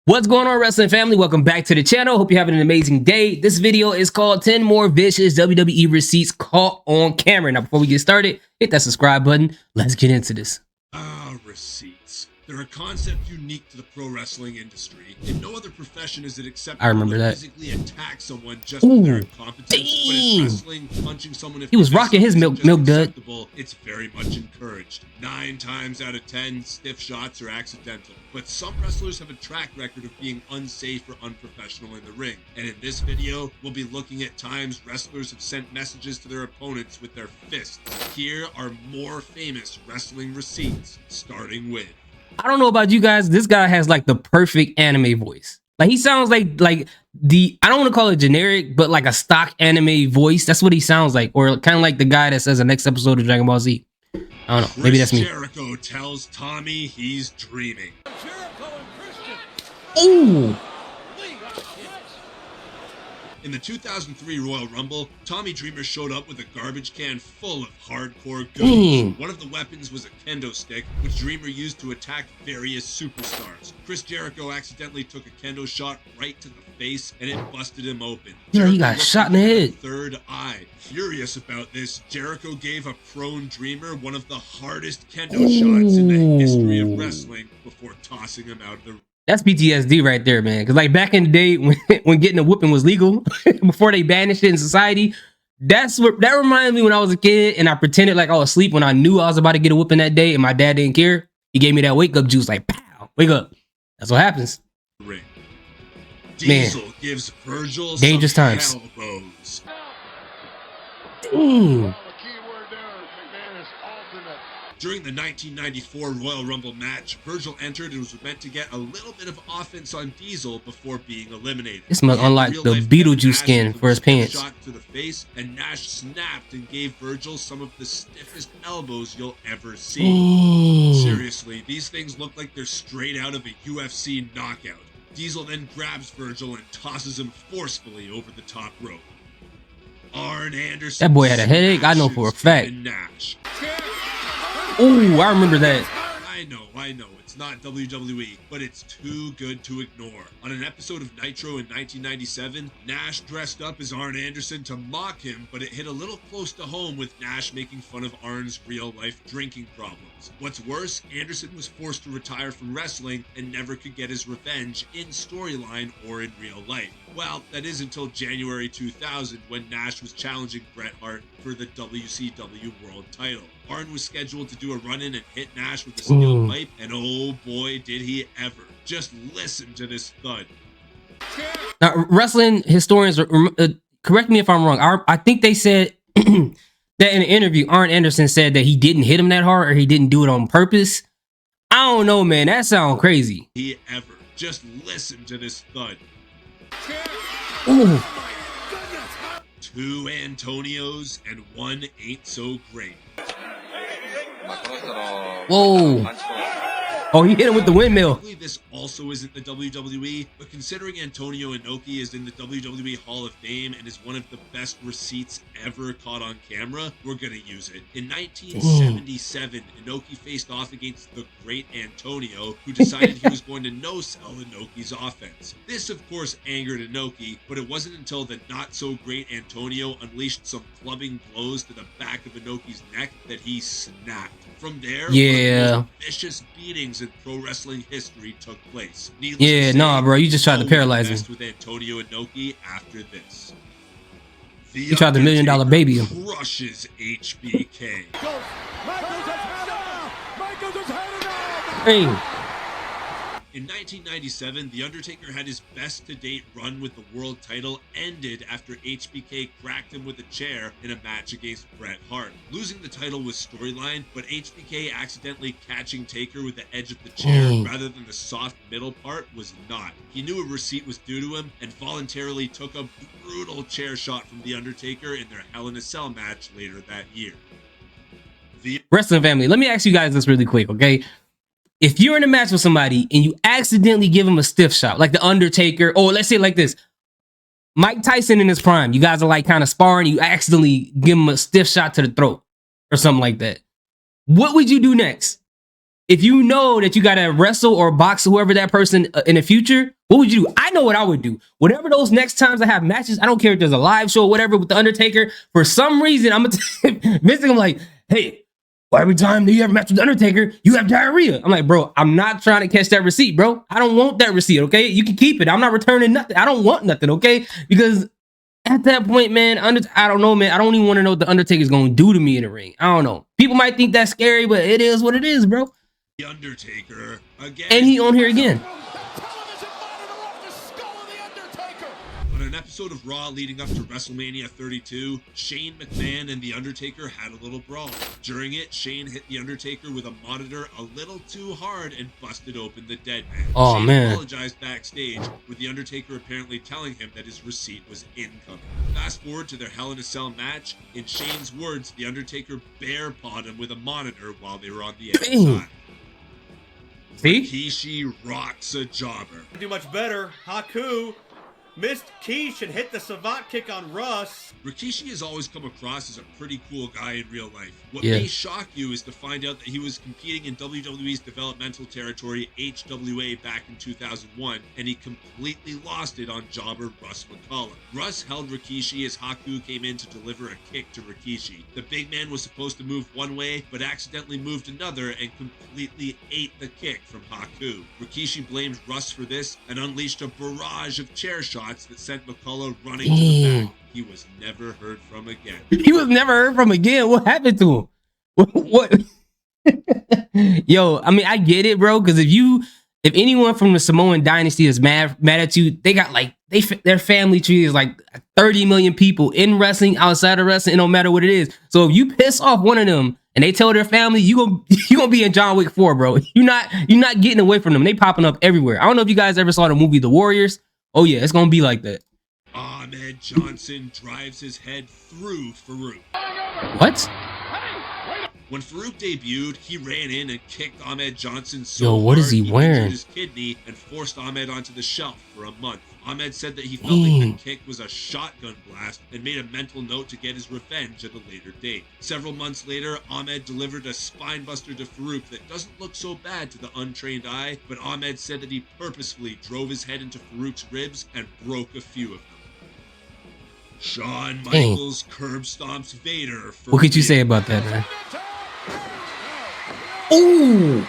What's going on, wrestling family? Welcome back to the channel. Hope you're having an amazing day. This video is called 10 More Vicious WWE Receipts Caught on Camera. Now, before we get started, hit that subscribe button. Let's get into this. Receipts. They're a concept unique to the pro wrestling industry. In no other profession is it acceptable I remember to that. physically attack someone just for their incompetence. But in wrestling, punching someone if he was rocking his milk dud. It's very much encouraged. 9 times out of 10, stiff shots are accidental. But some wrestlers have a track record of being unsafe or unprofessional in the ring. And in this video, we'll be looking at times wrestlers have sent messages to their opponents with their fists. Here are more famous wrestling receipts, starting with... I don't know about you guys. This guy has like the perfect anime voice. Like he sounds like the, I don't want to call it generic, but like a stock anime voice. That's what he sounds like. Or kind of like the guy that says the next episode of Dragon Ball Z. I don't know. Maybe that's me. Jericho tells Tommy he's dreaming. Ooh. In the 2003 Royal Rumble, Tommy Dreamer showed up with a garbage can full of hardcore goodies. One of the weapons was a kendo stick, which Dreamer used to attack various superstars. Chris Jericho accidentally took a kendo shot right to the face, and it busted him open. Yeah, he got shot in the head. Third eye. Furious about this, Jericho gave a prone Dreamer one of the hardest kendo shots in the history of wrestling before tossing him out of the... That's PTSD right there, man. Because like back in the day when getting a whooping was legal, before they banished it in society, that reminds me when I was a kid and I pretended like I was asleep when I knew I was about to get a whooping that day and my dad didn't care. He gave me that wake up juice, like, pow, wake up. That's what happens. Ring. Diesel gives Virgil dangerous some times. elbows. Dang. During the 1994 Royal Rumble match, Virgil entered and was meant to get a little bit of offense on Diesel before being eliminated. This must unlock the Beetlejuice skin for his pants. Shot to the face, and Nash snapped and gave Virgil some of the stiffest elbows you'll ever see. Seriously, these things look like they're straight out of a UFC knockout. Diesel then grabs Virgil and tosses him forcefully over the top rope. Arn Anderson. That boy had a headache, I know for a fact. Nash. Ooh, I remember that. I know, it's not WWE, but it's too good to ignore. On an episode of Nitro in 1997, Nash dressed up as Arn Anderson to mock him, but it hit a little close to home with Nash making fun of Arn's real-life drinking problems. What's worse, Anderson was forced to retire from wrestling and never could get his revenge in storyline or in real life. Well, that is until January 2000 when Nash was challenging Bret Hart for the WCW World title. Arn was scheduled to do a run-in and hit Nash with a steel pipe, and oh boy did he ever. Just listen to this thud. Now, wrestling historians, correct me if I'm wrong, I think they said that in an interview, Arn Anderson said that he didn't hit him that hard or he didn't do it on purpose. I don't know, man. That sounds crazy. He ever. Just listen to this thud. Ooh. 2 Antonios and 1 ain't so great. Whoa. Oh, he hit him with the windmill. This also isn't the WWE, but considering Antonio Inoki is in the WWE Hall of Fame and is one of the best receipts ever caught on camera, we're gonna use it. In 1977, Inoki faced off against the great Antonio, who decided he was going to no-sell Inoki's offense. This, of course, angered Inoki, but it wasn't until the not-so-great Antonio unleashed some clubbing blows to the back of Inoki's neck that he snapped. From there, one of the most vicious beatings in pro wrestling history took place. Needless to say, nah, bro, you just tried to paralyze him. With Antonio Inoki after this. You tried the $1 million baby him. Crushes HBK. Hey. In 1997, The Undertaker had his best-to-date run with the world title ended after HBK cracked him with a chair in a match against Bret Hart. Losing the title was storyline, but HBK accidentally catching Taker with the edge of the chair rather than the soft middle part was not. He knew a receipt was due to him and voluntarily took a brutal chair shot from The Undertaker in their Hell in a Cell match later that year. Wrestling family, let me ask you guys this really quick, okay? If you're in a match with somebody and you accidentally give him a stiff shot, like the Undertaker, or let's say it like this, Mike Tyson in his prime, you guys are like kind of sparring, you accidentally give him a stiff shot to the throat or something like that. What would you do next? if you know that you gotta wrestle or box whoever that person in the future, what would you do? I know what I would do. Whatever those next times I have matches, I don't care if there's a live show or whatever with the Undertaker. For some reason, I'm missing. I'm like, hey, well, every time that you have a match with the Undertaker, you have diarrhea. I'm like, bro, I'm not trying to catch that receipt, bro. I don't want that receipt. Okay, you can keep it. I'm not returning nothing. I don't want nothing. Okay, because at that point, man, I don't know, man. I don't even want to know what the Undertaker's gonna do to me in the ring. I don't know. People might think that's scary, but it is what it is, bro. The Undertaker again. And he on here again. On an episode of Raw leading up to WrestleMania 32, Shane McMahon and The Undertaker had a little brawl. During it, Shane hit The Undertaker with a monitor a little too hard and busted open the dead man. Oh, Shane man. apologized backstage, with The Undertaker apparently telling him that his receipt was incoming. Fast forward to their Hell in a Cell match. In Shane's words, The Undertaker bear-pawed him with a monitor while they were on the outside. See? Rikishi rocks a jobber. Do much better. Haku missed Keish and hit the savant kick on Russ. Rikishi has always come across as a pretty cool guy in real life. What Yeah. may shock you is to find out that he was competing in WWE's developmental territory, HWA, back in 2001, and he completely lost it on jobber Russ McCullough. Russ held Rikishi as Haku came in to deliver a kick to Rikishi. The big man was supposed to move one way, but accidentally moved another and completely ate the kick from Haku. Rikishi blamed Russ for this and unleashed a barrage of chair shots that sent McCullough running to the back. He was never heard from again. He was never heard from again. What happened to him? What? Yo, I mean, I get it, bro. Because if anyone from the Samoan dynasty is mad at you, they got like their family tree is like 30 million people in wrestling, outside of wrestling, no matter what it is. So if you piss off one of them and they tell their family, you gonna be in John Wick 4, bro. You're not getting away from them. They popping up everywhere. I don't know if you guys ever saw the movie The Warriors. Oh yeah, it's gonna be like that. Ahmed Johnson drives his head through Farouk. What? When Farouk debuted, he ran in and kicked Ahmed Johnson so Yo, what is hard he wearing? injured his kidney and forced Ahmed onto the shelf for a month. Ahmed said that he felt like the kick was a shotgun blast and made a mental note to get his revenge at a later date. Several months later, Ahmed delivered a spinebuster to Farouk that doesn't look so bad to the untrained eye, but Ahmed said that he purposefully drove his head into Farouk's ribs and broke a few of them. Shawn Michaels curb stomps Vader for What could you say about that, man? Ooh!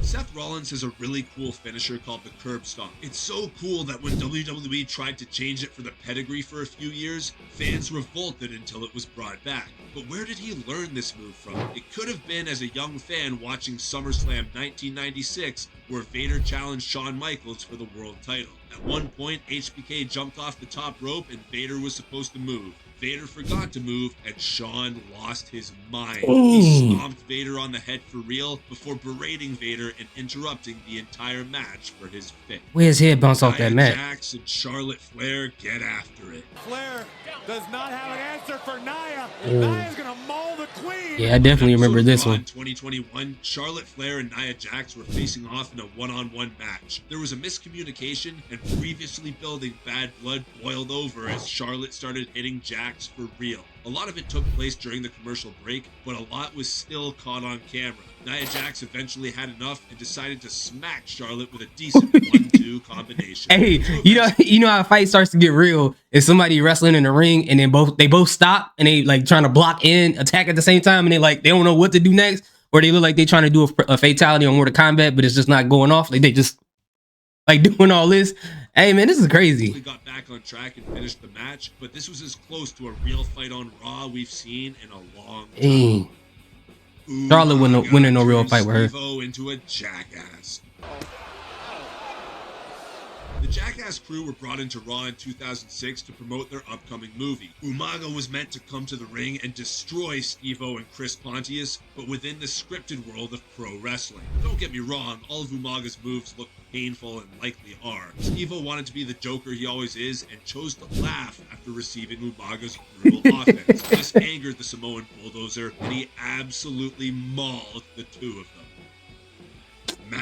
Seth Rollins has a really cool finisher called the curb stomp. It's so cool that when WWE tried to change it for the pedigree for a few years, fans revolted until it was brought back. But where did he learn this move from? It could have been as a young fan watching SummerSlam 1996, where Vader challenged Shawn Michaels for the world title. At one point, HBK jumped off the top rope and Vader was supposed to move. Vader forgot to move, and Shawn lost his mind. He stomped Vader on the head for real before berating Vader and interrupting the entire match for his fit. Where his head bounced off that mat? Jax and Charlotte Flair get after it. Flair does not have an answer for Nia. Nia's gonna maul the queen. Yeah, I definitely remember this one. In 2021, Charlotte Flair and Nia Jax were facing off in a one-on-one match. There was a miscommunication, and previously building bad blood boiled over as Charlotte started hitting Jax for real. A lot of it took place during the commercial break, but a lot was still caught on camera. Nia Jax eventually had enough and decided to smack Charlotte with a decent 1-2 combination. Hey, you know how a fight starts to get real is somebody wrestling in the ring and then they both stop and they like trying to block in, attack at the same time, and they don't know what to do next, or they look like they trying to do a fatality on Mortal Kombat, but it's just not going off. Like they just like doing all this. Hey man, this is crazy. We got back on track and finished the match, but this was as close to a real fight on Raw we've seen in a long time. Charlotte winning no real fight with her. Steve-O into a jackass. The Jackass crew were brought into Raw in 2006 to promote their upcoming movie. Umaga was meant to come to the ring and destroy Steve-O and Chris Pontius, but within the scripted world of pro wrestling. Don't get me wrong, all of Umaga's moves look painful and likely are. Steve-O wanted to be the Joker he always is and chose to laugh after receiving Umaga's brutal offense. This angered the Samoan Bulldozer, and he absolutely mauled the two of them.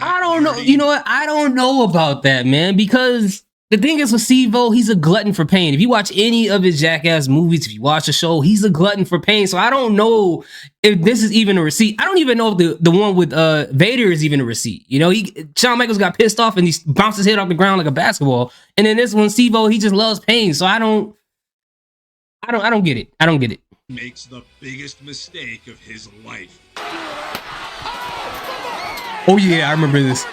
I don't know. You know what? I don't know about that, man, because the thing is with Steve-O, he's a glutton for pain. If you watch any of his Jackass movies, if you watch the show, he's a glutton for pain. So I don't know if this is even a receipt. I don't even know if the one with Vader is even a receipt. You know, Shawn Michaels got pissed off and he bounced his head off the ground like a basketball. And then this one, Steve-O, he just loves pain. So I don't get it. I don't get it. Makes the biggest mistake of his life. Oh yeah, I remember this.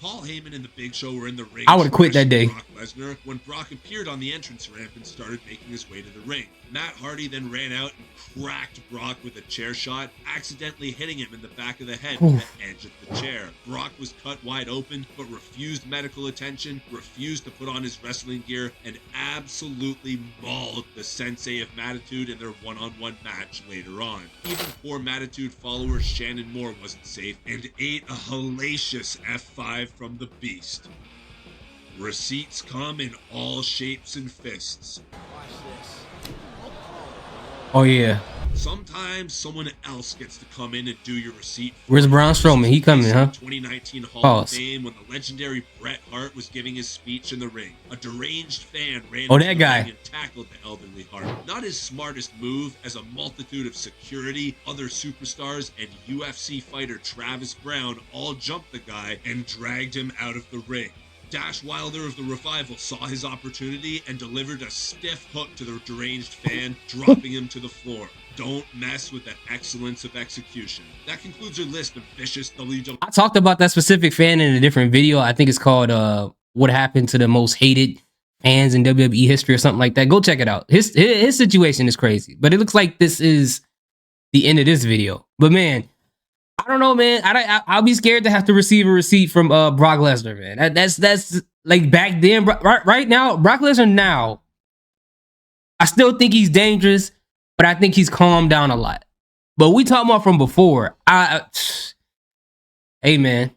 Paul Heyman and the Big Show were in the ring. I would have quit that day. Brock Lesnar when Brock appeared on the entrance ramp and started making his way to the ring. Matt Hardy then ran out and cracked Brock with a chair shot, accidentally hitting him in the back of the head with the edge of the chair. Brock was cut wide open, but refused medical attention, refused to put on his wrestling gear, and absolutely mauled the Sensei of Mattitude in their one-on-one match later on. Even poor Mattitude follower Shannon Moore wasn't safe and ate a hellacious F5 from the Beast. Receipts come in all shapes and fists. Oh yeah. Sometimes someone else gets to come in and do your receipt. Where's Braun Strowman? He coming, huh? 2019 Hall Pause. of Fame when the legendary Bret Hart was giving his speech in the ring. A deranged fan ran Oh, into that the guy. ring and tackled the elderly Hart. Not his smartest move, as a multitude of security, other superstars, and UFC fighter Travis Brown all jumped the guy and dragged him out of the ring. Dash Wilder of the Revival saw his opportunity and delivered a stiff hook to the deranged fan, dropping him to the floor. Don't mess with the excellence of execution. That concludes your list of vicious WWE. I talked about that specific fan in a different video. I think it's called What Happened to the Most Hated Fans in WWE History or something like that. Go check it out. His situation is crazy, but it looks like this is the end of this video. But man, I don't know, man. I'll be scared to have to receive a receipt from Brock Lesnar, man. That's like back then. Right now, Brock Lesnar now, I still think he's dangerous, but I think he's calmed down a lot. But we talking about from before. Hey, man,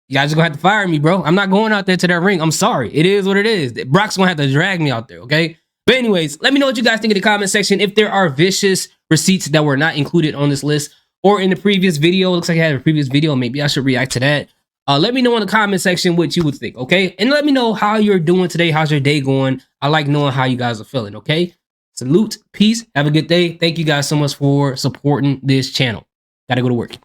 you guys are gonna have to fire me, bro. I'm not going out there to that ring. I'm sorry. It is what it is. Brock's gonna have to drag me out there, okay? But anyways, let me know what you guys think in the comment section. If there are vicious receipts that were not included on this list or in the previous video, looks like I had a previous video. Maybe I should react to that. Let me know in the comment section what you would think, okay? And let me know how you're doing today. How's your day going? I like knowing how you guys are feeling, okay? Salute, peace, have a good day. Thank you guys so much for supporting this channel. Gotta go to work.